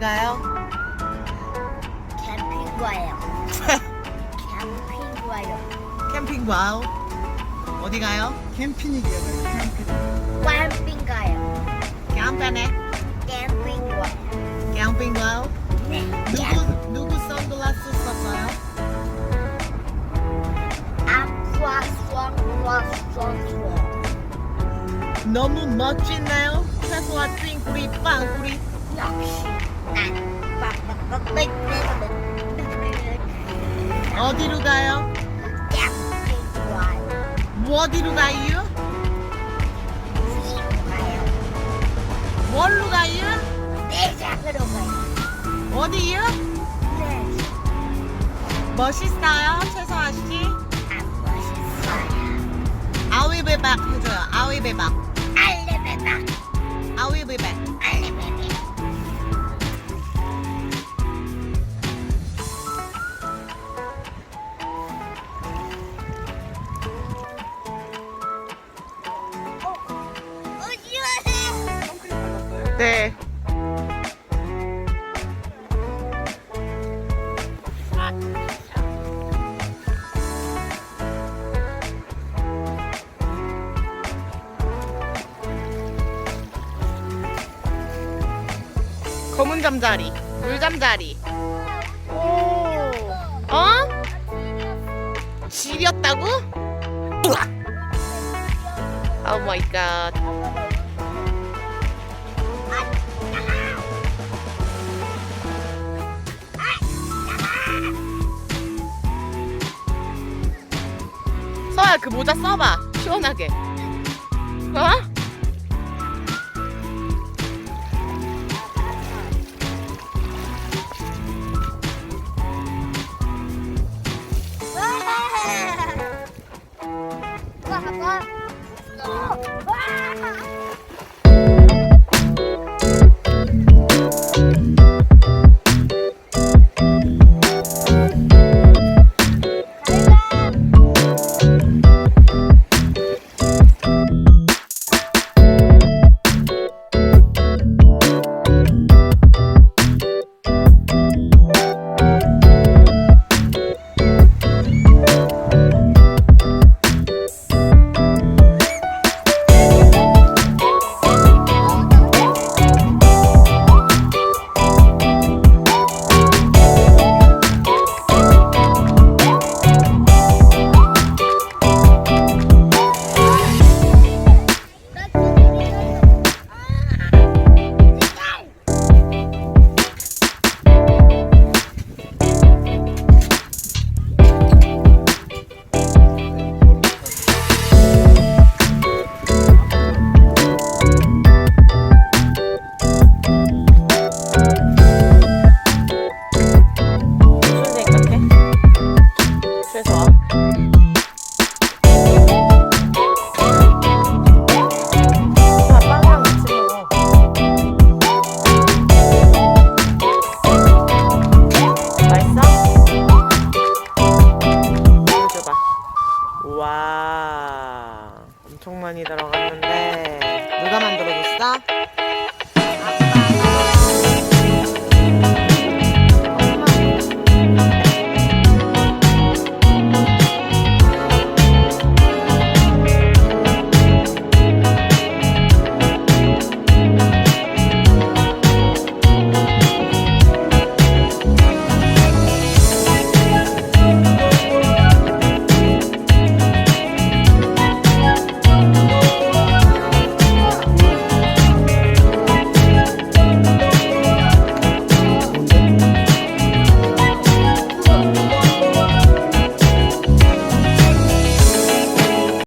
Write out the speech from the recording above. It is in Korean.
가요? 캠핑 가요. 캠핑 가요. 캠핑 와우. 어디 가요? 캠핑이에요. 캠핑 가요. 캠핑에? 캠핑 가요. 캠핑 와우. 네. 누구 선글라스 썼어요? 아쿠아 쏘. 너무 멋지네요. 최소한 우리 빵 우리 역시 난 어디로 가요? 캠핑 가요. 어디로 가요? 가요. 뭘로 가요? 내장으로 가요. 어디요? 네. 멋있어요, 최소아 씨. 안 멋있어요. I will be back 해줘요. I will be back. 알레베바. I will be back. 알레베베. 어디 가세요? 네. 검은 잠자리, 물 잠자리. 오. 어? 지렸다고? 오 마이 갓. 서야 그 모자 써봐. 시원하게. 어?